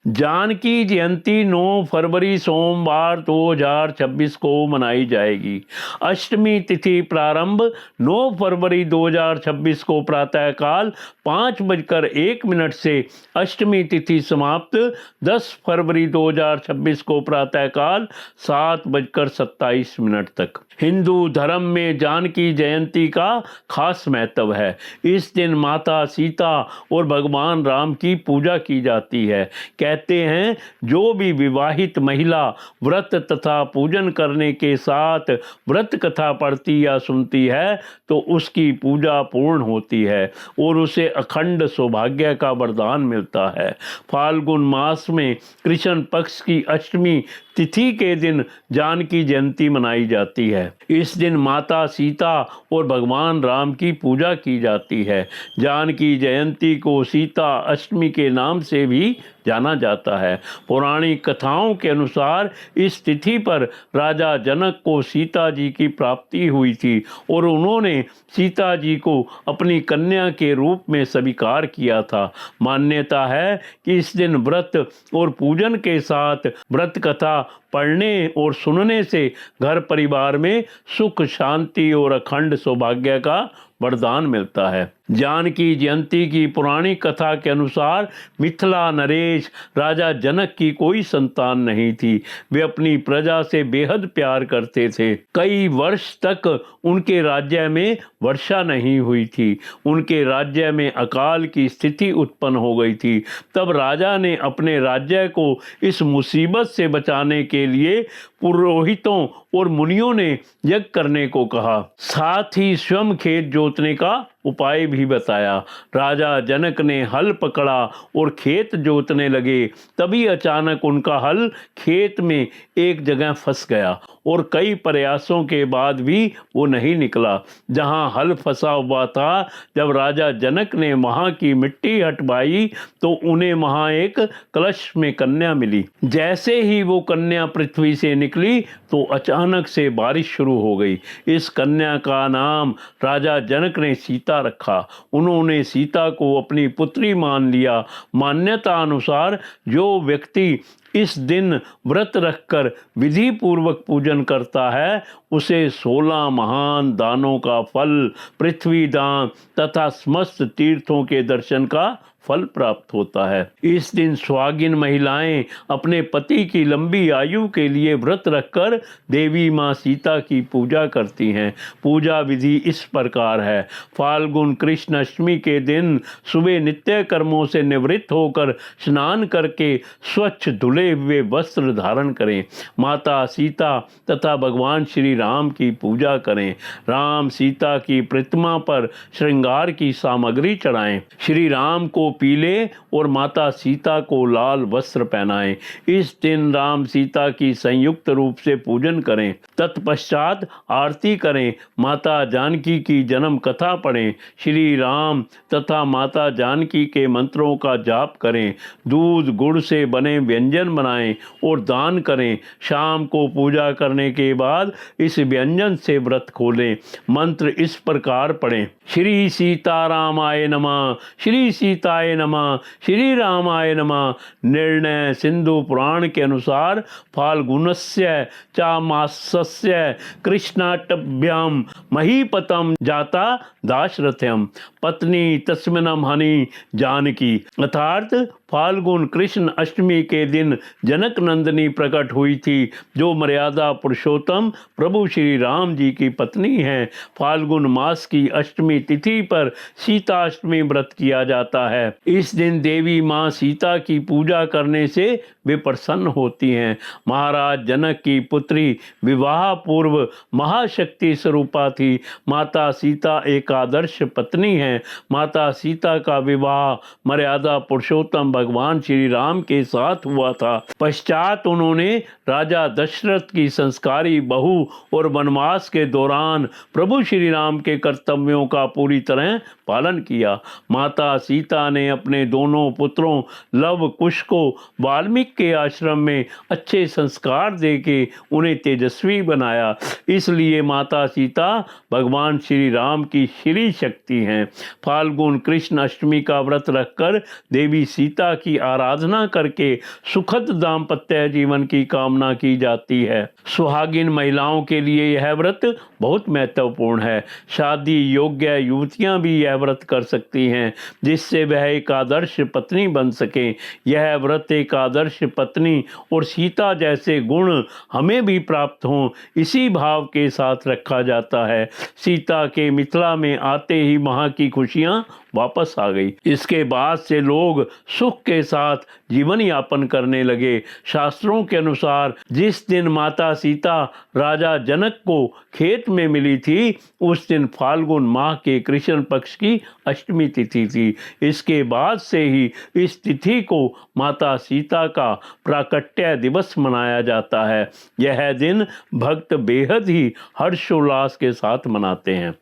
जानकी जयंती 9 फरवरी सोमवार 2026 को मनाई जाएगी। अष्टमी तिथि प्रारंभ 9 फरवरी 2026 को प्रातःकाल 5:01 से अष्टमी तिथि समाप्त 10 फरवरी 2026 को प्रातःकाल 7:27 तक। हिंदू धर्म में जानकी जयंती का खास महत्व है। इस दिन माता सीता और भगवान राम की पूजा की जाती है। कहते हैं जो भी विवाहित महिला व्रत तथा पूजन करने के साथ व्रत कथा पढ़ती या सुनती है तो उसकी पूजा पूर्ण होती है और उसे अखंड सौभाग्य का वरदान मिलता है। फाल्गुन मास में कृष्ण पक्ष की अष्टमी तिथि के दिन जानकी जयंती मनाई जाती है। इस दिन माता सीता और भगवान राम की पूजा की जाती है। जानकी जयंती को सीता अष्टमी के नाम से भी जाना जाता है। पौराणिक कथाओं के अनुसार इस तिथि पर राजा जनक को सीता जी की प्राप्ति हुई थी और उन्होंने सीता जी को अपनी कन्या के रूप में स्वीकार किया था। मान्यता है कि इस दिन व्रत और पूजन के साथ व्रत कथा पढ़ने और सुनने से घर परिवार में सुख शांति और अखंड सौभाग्य का वरदान मिलता है। जानकी जयंती की पौराणिक कथा के अनुसार मिथिला नरेश राजा जनक की कोई संतान नहीं थी। वे अपनी प्रजा से बेहद प्यार करते थे। कई वर्ष तक उनके राज्य में वर्षा नहीं हुई थी। उनके राज्य में अकाल की स्थिति उत्पन्न हो गई थी। तब राजा ने अपने राज्य को इस मुसीबत से बचाने के लिए पुरोहितों और मुनियों ने यज्ञ करने को कहा। साथ ही स्वयं खेत जोतने का उपाय भी बताया। राजा जनक ने हल पकड़ा और खेत जोतने लगे। तभी अचानक उनका हल खेत में एक जगह फंस गया और कई प्रयासों के बाद भी वो नहीं निकला जहां हल फंसा हुआ था। जब राजा जनक ने वहां की मिट्टी हटवाई तो उन्हें वहां एक कलश में कन्या मिली। जैसे ही वो कन्या पृथ्वी से निकली तो अचानक से बारिश शुरू हो गई। इस कन्या का नाम राजा जनक ने सीता रखा। उन्होंने सीता को अपनी पुत्री मान लिया। मान्यता अनुसार जो व्यक्ति इस दिन व्रत रखकर विधि पूर्वक पूजन करता है उसे 16 महान दानों का फल, पृथ्वी दान तथा समस्त तीर्थों के दर्शन का फल प्राप्त होता है। इस दिन सुहागिन महिलाएं अपने पति की लंबी आयु के लिए व्रत रखकर देवी मां सीता की पूजा करती हैं। पूजा विधि इस प्रकार है। फाल्गुन कृष्ण अष्टमी के दिन सुबह नित्य कर्मों से निवृत्त होकर स्नान करके स्वच्छ धुले हुए वस्त्र धारण करें। माता सीता तथा भगवान श्री राम की पूजा करें। राम सीता की प्रतिमा पर श्रृंगार की सामग्री चढ़ाएं। श्री राम को पीले और माता सीता को लाल वस्त्र पहनाएं। इस दिन राम सीता की संयुक्त रूप से पूजन करें। तत्पश्चात आरती करें। माता जानकी की जन्म कथा पढ़ें। श्री राम तथा माता जानकी के मंत्रों का जाप करें। दूध गुड़ से बने व्यंजन बनाएं और दान करें। शाम को पूजा करने के बाद इस व्यंजन से व्रत खोलें। मंत्र इस प्रकार पढ़ें। श्री सीतारामाय नमः, श्री सीताय नमः, श्री रामाय नमः। निर्णय सिंधु पुराण के अनुसार फाल्गुनस्य चामासस्य कृष्णाष्टभ्याम महीपतम जाता दाशरथ्यम पत्नी तस्मिनम हनि जानकी। अर्थात फाल्गुन कृष्ण अष्टमी के दिन जनक नंदिनी प्रकट हुई थी जो मर्यादा पुरुषोत्तम प्रभु श्री राम जी की पत्नी हैं। फाल्गुन मास की अष्टमी तिथि पर सीता अष्टमी व्रत किया जाता है। इस दिन देवी मां सीता की पूजा करने से वे प्रसन्न होती हैं। महाराज जनक की पुत्री विवाह पूर्व महाशक्ति स्वरूपा थी। माता सीता एक आदर्श पत्नी हैं। माता सीता का विवाह मर्यादा पुरुषोत्तम भगवान श्री राम के साथ हुआ था। पश्चात उन्होंने राजा दशरथ की संस्कारी बहू और वनवास के दौरान प्रभु श्री राम के कर्तव्यों का पूरी तरह पालन किया। माता सीता ने अपने दोनों पुत्रों लव कुश को वाल्मीकि के आश्रम में अच्छे संस्कार देके उन्हें तेजस्वी बनाया। इसलिए माता सीता भगवान श्री राम की श्री शक्ति हैं। फाल्गुन कृष्ण अष्टमी का व्रत रखकर देवी सीता सीता की आराधना करके सुखद दाम्पत्य जीवन की कामना की जाती है। सुहागिन महिलाओं के लिए यह व्रत बहुत महत्वपूर्ण है। शादी योग्य युवतियां भी यह व्रत कर सकती हैं, जिससे वह एक आदर्श पत्नी बन सकें। यह व्रत एक आदर्श पत्नी और सीता जैसे गुण हमें भी प्राप्त हों, इसी भाव के साथ रखा जाता है। सीता के मिथिला में आते ही वहाँ की खुशियाँ वापस आ गई। इसके बाद से लोग सुख के साथ जीवन यापन करने लगे। शास्त्रों के अनुसार जिस दिन माता सीता राजा जनक को खेत में मिली थी, उस दिन फाल्गुन माह के कृष्ण पक्ष की अष्टमी तिथि थी। इसके बाद से ही इस तिथि को माता सीता का प्राकट्य दिवस मनाया जाता है। यह दिन भक्त बेहद ही हर्षोल्लास के साथ मनाते हैं।